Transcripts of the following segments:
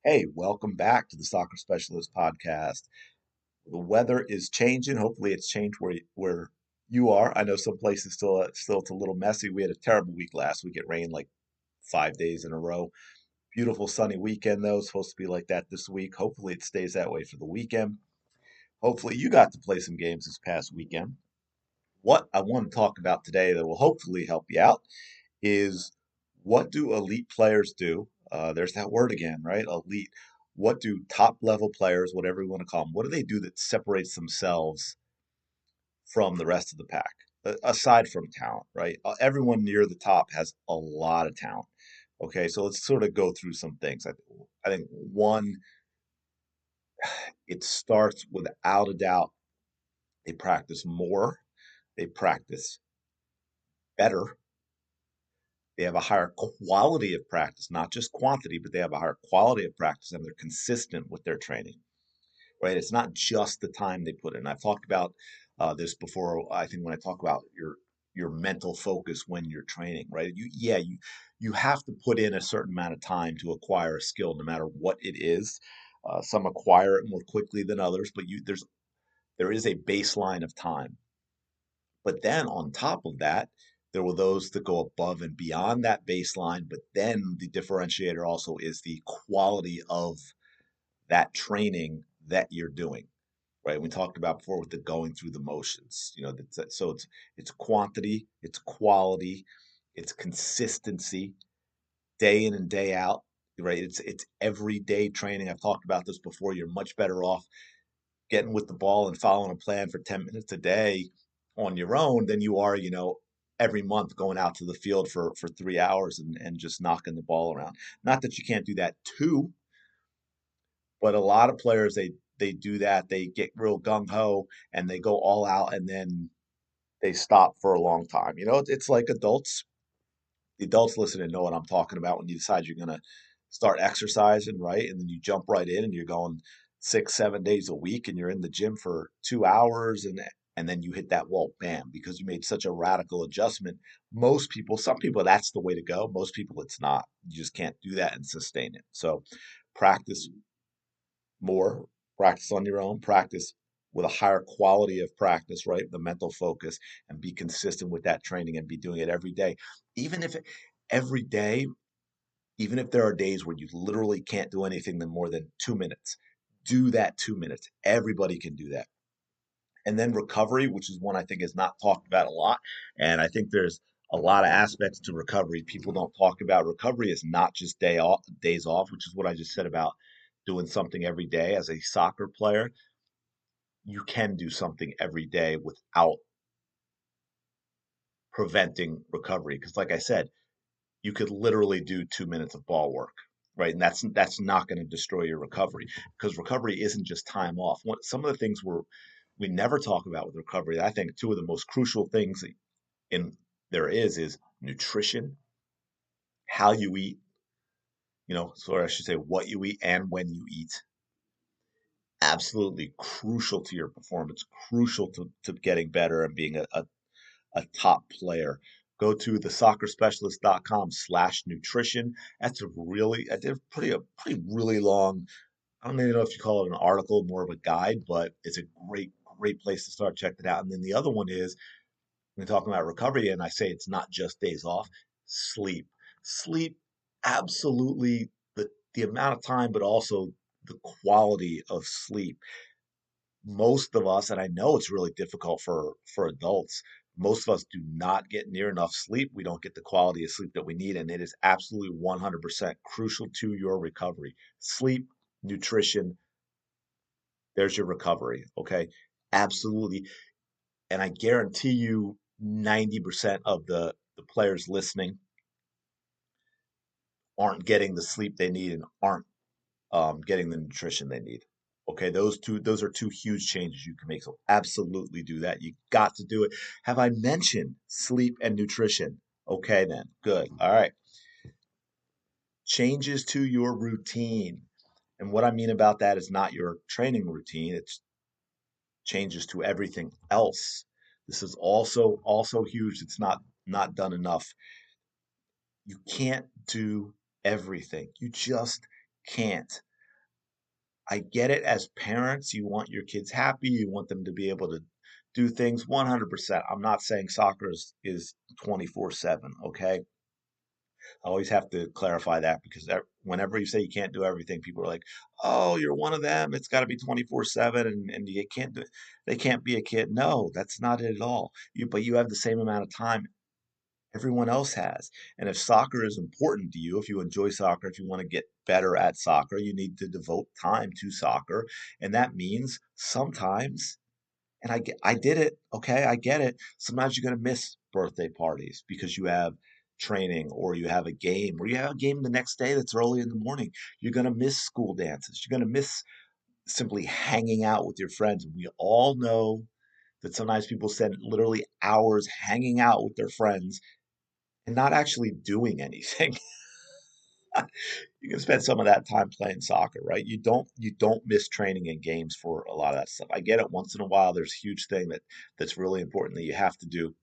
Hey, welcome back to the Soccer Specialist Podcast. The weather is changing. Hopefully, it's changed where you are. I know some places still it's a little messy. We had a terrible week last week. It rained like 5 days in a row. Beautiful sunny weekend though. It's supposed to be like that this week. Hopefully, it stays that way for the weekend. Hopefully, you got to play some games this past weekend. What I want to talk about today that will hopefully help you out is what do elite players do? There's that word again, right? Elite. What do top level players, whatever you want to call them, what do they do that separates themselves from the rest of the pack, aside from talent, right? Everyone near the top has a lot of talent. Okay, so let's sort of go through some things. I think one, it starts without a doubt, they practice more, they practice better, they have a higher quality of practice, not just quantity, but they have a higher quality of practice and they're consistent with their training, right? It's not just the time they put in. I've talked about this before. I think when I talk about your mental focus when you're training, right? You have to put in a certain amount of time to acquire a skill, no matter what it is. Some acquire it more quickly than others, but there is a baseline of time. But then on top of that, there were those that go above and beyond that baseline. But then the differentiator also is the quality of that training that you're doing, right? We talked about before with the going through the motions, so it's quantity, it's quality, it's consistency, day in and day out, right? It's everyday training. I've talked about this before. You're much better off getting with the ball and following a plan for 10 minutes a day on your own than you are, every month going out to the field for 3 hours and just knocking the ball around. Not that you can't do that too, but a lot of players they do that. They get real gung ho and they go all out and then they stop for a long time. It's like adults. The adults listening know what I'm talking about when you decide you're gonna start exercising, right? And then you jump right in and you're going 6, 7 days a week and you're in the gym for 2 hours and then you hit that wall, bam, because you made such a radical adjustment. Most people, some people, that's the way to go. Most people, it's not. You just can't do that and sustain it. So practice more, practice on your own, practice with a higher quality of practice, right? The mental focus and be consistent with that training and be doing it every day. Even if every day, even if there are days where you literally can't do anything more than 2 minutes, do that 2 minutes. Everybody can do that. And then recovery, which is one I think is not talked about a lot. And I think there's a lot of aspects to recovery people don't talk about. Recovery is not just days off, which is what I just said about doing something every day as a soccer player. You can do something every day without preventing recovery. Because, like I said, you could literally do 2 minutes of ball work, right? And that's not going to destroy your recovery because recovery isn't just time off. Some of the things we never talk about with recovery, I think two of the most crucial things in there is nutrition, how you eat, so I should say what you eat and when you eat. Absolutely crucial to your performance, crucial to getting better and being a top player. Go to thesoccerspecialist.com/nutrition. I did a pretty really long, I don't even know if you call it an article, more of a guide, but it's a great place to start. Check it out. And then the other one is when we're talking about recovery, and I say it's not just days off, sleep. Sleep, absolutely the amount of time, but also the quality of sleep. Most of us, and I know it's really difficult for adults, most of us do not get near enough sleep. We don't get the quality of sleep that we need, and it is absolutely 100% crucial to your recovery. Sleep, nutrition, there's your recovery, okay? Absolutely. And I guarantee you 90% of the players listening aren't getting the sleep they need and aren't getting the nutrition they need. Okay, those are two huge changes you can make. So absolutely do that. You got to do it. Have I mentioned sleep and nutrition? Okay, then. Good. All right. Changes to your routine. And what I mean about that is not your training routine, it's changes to everything else. This is also huge. It's not done enough. You can't do everything. You just can't. I get it as parents, you want your kids happy, you want them to be able to do things 100%. I'm not saying soccer is 24/7, okay? I always have to clarify that because whenever you say you can't do everything, people are like, "Oh, you're one of them. It's got to be 24/7 and you can't do they can't be a kid." No, that's not it at all. But you have the same amount of time everyone else has. And if soccer is important to you, if you enjoy soccer, if you want to get better at soccer, you need to devote time to soccer. And that means sometimes, and I did it, okay, I get it. Sometimes you're going to miss birthday parties because you have training or you have a game or you have a game the next day that's early in the morning. You're going to miss school dances. You're going to miss simply hanging out with your friends. And we all know that sometimes people spend literally hours hanging out with their friends and not actually doing anything. You can spend some of that time playing soccer, right? You don't miss training and games for a lot of that stuff. I get it once in a while there's a huge thing that's really important that you have to do.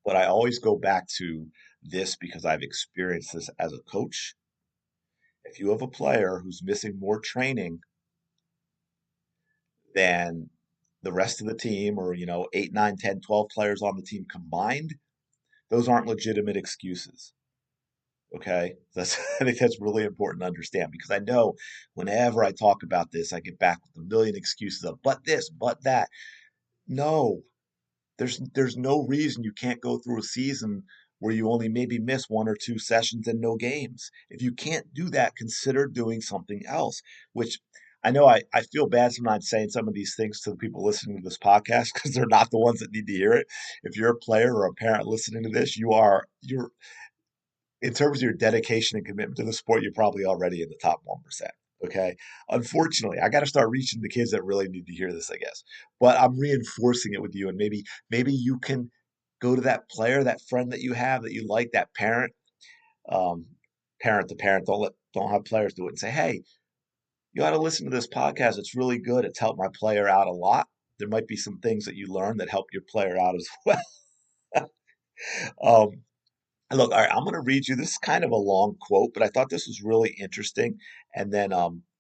But I always go back to this because I've experienced this as a coach. If you have a player who's missing more training than the rest of the team or 8, 9, 10, 12 players on the team combined, those aren't legitimate excuses. Okay, that's I think that's really important to understand because I know whenever I talk about this, I get back with a million excuses of but this, but that. No, there's no reason you can't go through a season where you only maybe miss 1 or 2 sessions and no games. If you can't do that, consider doing something else. Which I know I feel bad sometimes saying some of these things to the people listening to this podcast because they're not the ones that need to hear it. If you're a player or a parent listening to this, you're in terms of your dedication and commitment to the sport, you're probably already in the top 1%. Okay. Unfortunately, I got to start reaching the kids that really need to hear this, I guess. But I'm reinforcing it with you. And maybe you can go to that player, that friend that you have that you like, that parent, um, parent to parent. Don't have players do it and say, hey, you ought to listen to this podcast. It's really good. It's helped my player out a lot. There might be some things that you learn that help your player out as well. um, Look, all right, I'm going to read you. This is kind of a long quote, but I thought this was really interesting. And then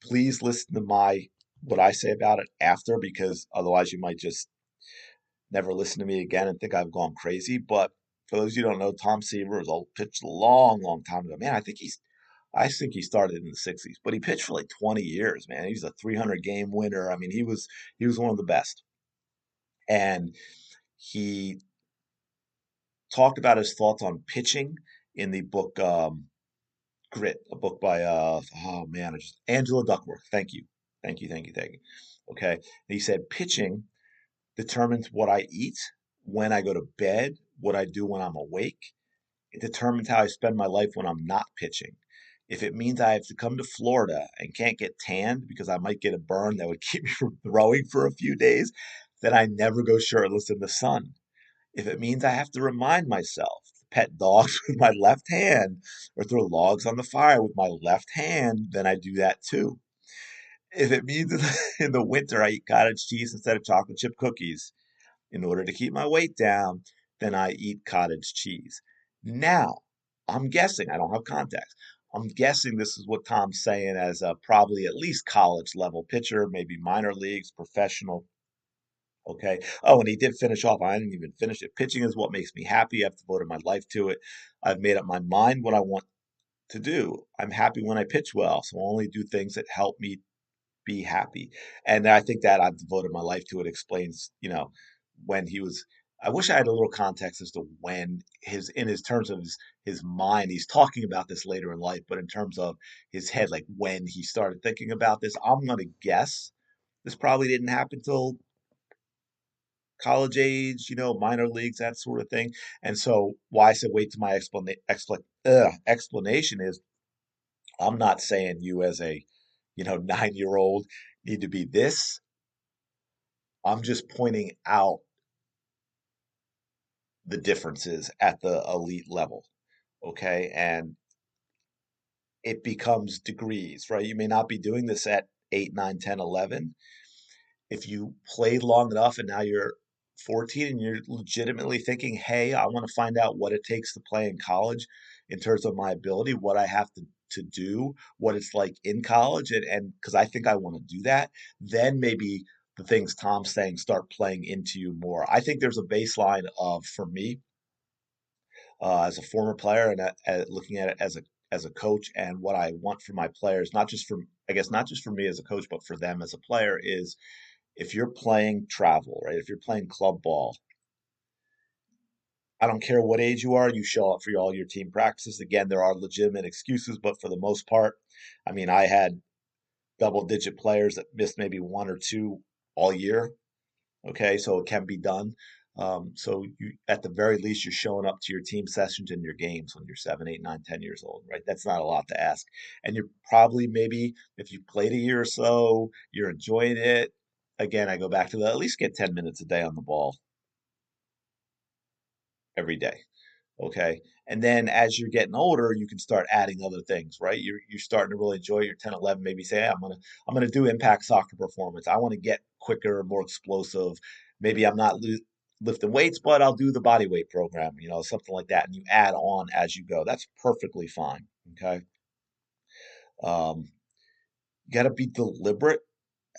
please listen to my what I say about it after, because otherwise you might just never listen to me again and think I've gone crazy. But for those of you who don't know, Tom Seaver was pitched a long, long time ago. Man, I think he started in the '60s, but he pitched for like 20 years. Man, he's a 300 game winner. I mean, he was one of the best, and he talked about his thoughts on pitching in the book. Grit, a book by oh man, Angela Duckworth. Thank you. Thank you, thank you, thank you. Okay. And he said pitching determines what I eat, when I go to bed, what I do when I'm awake. It determines how I spend my life when I'm not pitching. If it means I have to come to Florida and can't get tanned because I might get a burn that would keep me from throwing for a few days, then I never go shirtless in the sun. If it means I have to remind myself to pet dogs with my left hand or throw logs on the fire with my left hand, then I do that too. If it means in the winter I eat cottage cheese instead of chocolate chip cookies in order to keep my weight down, then I eat cottage cheese. Now, I'm guessing, I don't have context. I'm guessing this is what Tom's saying as a probably at least college level pitcher, maybe minor leagues, professional. Okay. Oh, and he did finish off. I didn't even finish it. Pitching is what makes me happy. I've devoted my life to it. I've made up my mind what I want to do. I'm happy when I pitch well, so I'll only do things that help me be happy. And I think that I've devoted my life to it explains, when he was. I wish I had a little context as to when in his terms of his mind, he's talking about this later in life, but in terms of his head, like when he started thinking about this, I'm gonna guess this probably didn't happen till college age, minor leagues, that sort of thing. And so why I said wait to my explanation is I'm not saying you as a, 9-year old need to be this. I'm just pointing out the differences at the elite level. Okay. And it becomes degrees, right? You may not be doing this at 8, 9, 10, 11. If you played long enough and now you're 14 and you're legitimately thinking, hey, I want to find out what it takes to play in college in terms of my ability, what I have to do what it's like in college, and because I think I want to do that, then maybe the things Tom's saying start playing into you more. I think there's a baseline of, for me, as a former player and looking at it as a coach, and what I want for my players, not just for, I guess, not just for me as a coach, but for them as a player, is if you're playing travel, right? If you're playing club ball, I don't care what age you are, you show up for all your team practices. Again, there are legitimate excuses, but for the most part, I mean, I had double digit players that missed maybe one or two all year. Okay, so it can be done. So you, at the very least, you're showing up to your team sessions and your games when you're 7, 8, 9, 10 years old, right? That's not a lot to ask. And you're probably, maybe if you played a year or so, you're enjoying it. Again, I go back to the, at least get 10 minutes a day on the ball every day. Okay. And then as you're getting older, you can start adding other things, right? You're starting to really enjoy your 10, 11, maybe say, hey, I'm gonna do impact soccer performance. I want to get quicker, more explosive. Maybe I'm not lifting weights, but I'll do the body weight program, something like that. And you add on as you go. That's perfectly fine. Okay. Um, you got to be deliberate,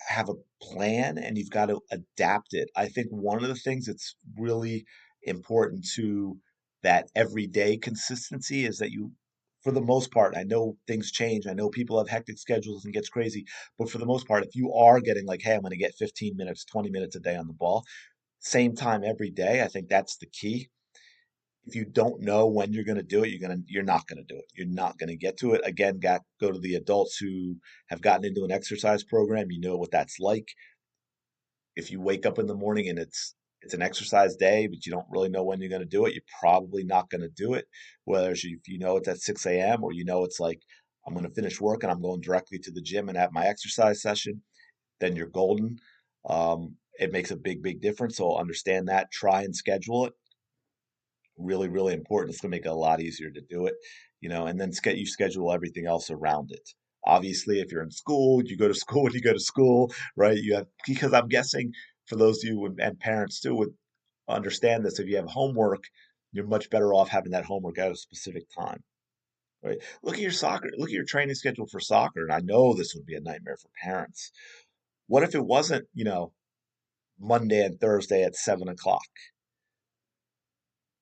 have a plan, and you've got to adapt it. I think one of the things that's really important to that everyday consistency is that you, for the most part, I know things change. I know people have hectic schedules and it gets crazy, but for the most part, if you are getting like, hey, I'm going to get 15 minutes, 20 minutes a day on the ball, same time every day, I think that's the key. If you don't know when you're going to do it, you're not going to do it. You're not going to get to it. Again, go to the adults who have gotten into an exercise program. You know what that's like. If you wake up in the morning and it's an exercise day, but you don't really know when you're going to do it, you're probably not going to do it. Whether if you know it's at 6 a.m. or it's like, I'm going to finish work and I'm going directly to the gym and have my exercise session, then you're golden. It makes a big, big difference. So understand that. Try and schedule it. Really, really important. It's going to make it a lot easier to do it, and then you schedule everything else around it. Obviously, if you're in school, you go to school when you go to school, right? You have, because I'm guessing for those of you and parents too would understand this. If you have homework, you're much better off having that homework at a specific time, right? Look at your soccer, look at your training schedule for soccer, and I know this would be a nightmare for parents. What if it wasn't, Monday and Thursday at 7 o'clock?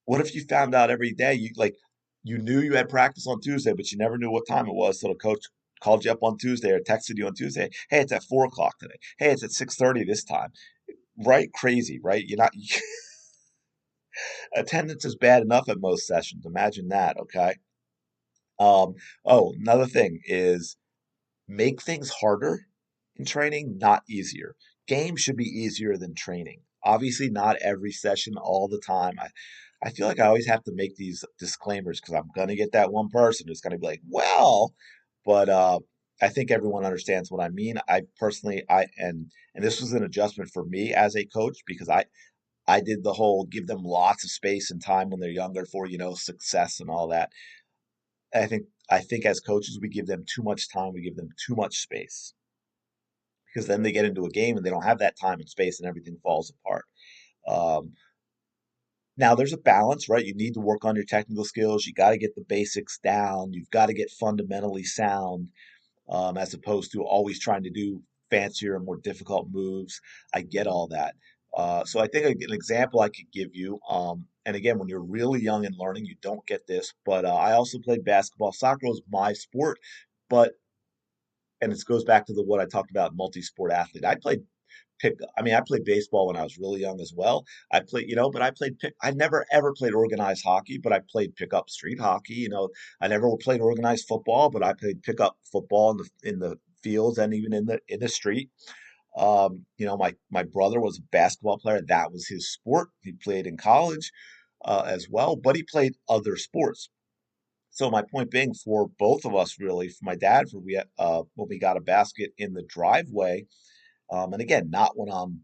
What if you found out every day you knew you had practice on Tuesday, but you never knew what time it was, so the coach called you up on Tuesday or texted you on Tuesday, hey, it's at 4 o'clock today. Hey, it's at 6:30 this time. Right? Crazy, right? You're not attendance is bad enough at most sessions. Imagine that, okay? Um, oh, another thing is make things harder in training, not easier. Games should be easier than training. Obviously, not every session all the time. I feel like I always have to make these disclaimers because I'm gonna get that one person who's gonna be like, well, but I think everyone understands what I mean. I personally, and this was an adjustment for me as a coach because I did the whole give them lots of space and time when they're younger for, success and all that. I think as coaches we give them too much time, we give them too much space because then they get into a game and they don't have that time and space and everything falls apart. Um, Now there's a balance, right? You need to work on your technical skills. You got to get the basics down. You've got to get fundamentally sound, as opposed to always trying to do fancier and more difficult moves. I get all that. So I think an example I could give you, and again, when you're really young and learning, you don't get this, but I also played basketball. Soccer was my sport, but and it goes back to the what I talked about, multi-sport athlete. I played baseball when I was really young as well. I played, but I never ever played organized hockey, but I played pickup street hockey. I never played organized football, but I played pickup football in the fields and even in the street. My brother was a basketball player. That was his sport. He played in college, as well, but he played other sports. So my point being, for both of us, really, for my dad, when we got a basket in the driveway, and again, not when I'm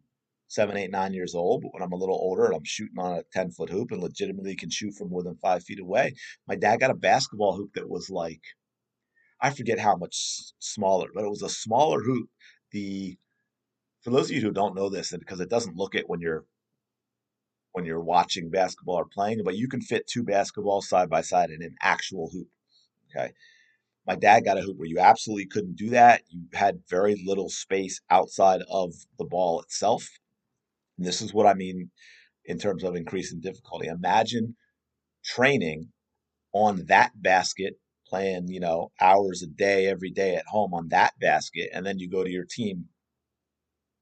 7, 8, 9 years old, but when I'm a little older and I'm shooting on a 10-foot hoop and legitimately can shoot from more than 5 feet away. My dad got a basketball hoop that was like, I forget how much smaller, but it was a smaller hoop. The For those of you who don't know this, and because it doesn't look it when you're watching basketball or playing, but you can fit two basketballs side by side in an actual hoop. Okay. My dad got a hoop where you absolutely couldn't do that. You had very little space outside of the ball itself. And this is what I mean in terms of increasing difficulty. Imagine training on that basket, playing, hours a day, every day at home on that basket, and then you go to your team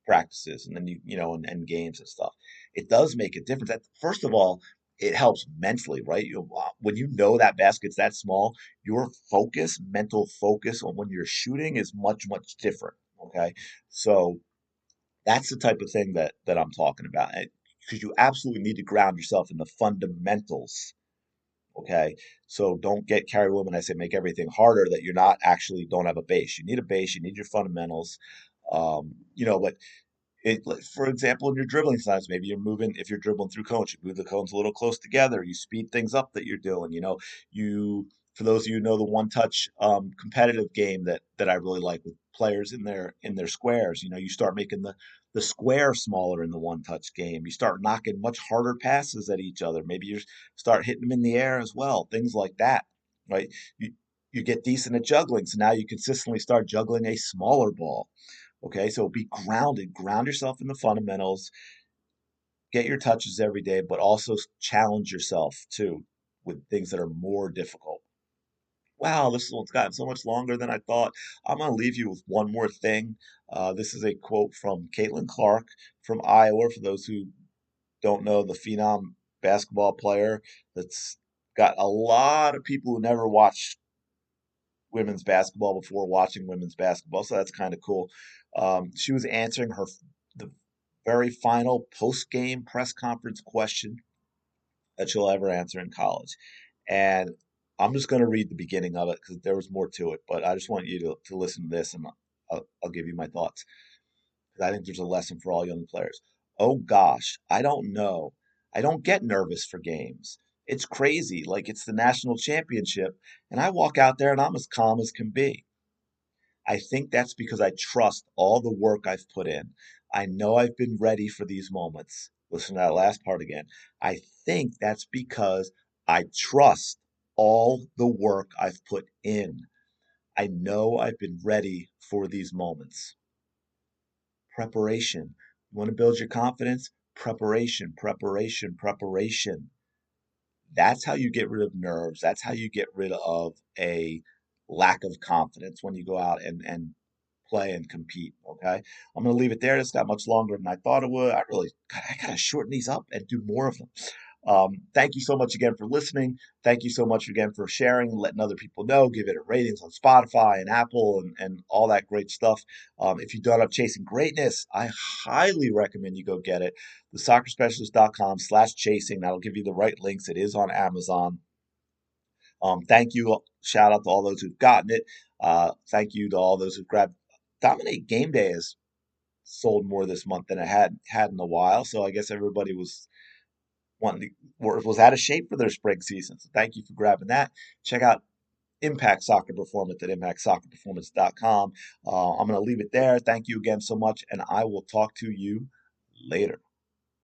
practices and then and games and stuff. It does make a difference. That first of all, it helps mentally, right? When you know that basket's that small, your focus, mental focus on when you're shooting is much, much different. Okay. So that's the type of thing that I'm talking about. Because you absolutely need to ground yourself in the fundamentals. Okay. So don't get carried away when I say make everything harder that you're not actually don't have a base. You need a base, you need your fundamentals. But like, for example, in your dribbling slides, maybe you're moving, if you're dribbling through cones, you move the cones a little close together. You speed things up that you're doing. For those of you who know the one touch competitive game that I really like with players in their squares, you start making the square smaller in the one touch game. You start knocking much harder passes at each other. Maybe you start hitting them in the air as well. Things like that, right? You get decent at juggling, so now you consistently start juggling a smaller ball. Okay, so be grounded, ground yourself in the fundamentals, get your touches every day, but also challenge yourself too with things that are more difficult. Wow, this one's gotten so much longer than I thought. I'm going to leave you with one more thing. This is a quote from Caitlin Clark from Iowa, for those who don't know, the phenom basketball player that's got a lot of people who never watched women's basketball before watching women's basketball, so that's kind of cool. She was answering the very final post game press conference question that she'll ever answer in college, and I'm just going to read the beginning of it because there was more to it, but I just want you to listen to this, and I'll give you my thoughts because I think there's a lesson for all young players. Oh gosh, I don't know. I don't get nervous for games. It's crazy, like it's the national championship, and I walk out there and I'm as calm as can be. I think that's because I trust all the work I've put in. I know I've been ready for these moments. Listen to that last part again. I think that's because I trust all the work I've put in. I know I've been ready for these moments. Preparation. You want to build your confidence? Preparation, preparation, preparation. That's how you get rid of nerves. That's how you get rid of a lack of confidence when you go out and play and compete. Okay. I'm going to leave it there. This got much longer than I thought it would. I got to shorten these up and do more of them. Thank you so much again for listening. Thank you so much again for sharing, letting other people know, give it a ratings on Spotify and Apple and all that great stuff. If you don't have Chasing Greatness, I highly recommend you go get it. thesoccerspecialist.com/chasing. That'll give you the right links. It is on Amazon. Thank you. Shout out to all those who've gotten it. Thank you to all those who've grabbed. Dominate Game Day has sold more this month than it had in a while. So I guess everybody was out of shape for their spring season. So thank you for grabbing that. Check out Impact Soccer Performance at impactsoccerperformance.com. I'm going to leave it there. Thank you again so much, and I will talk to you later.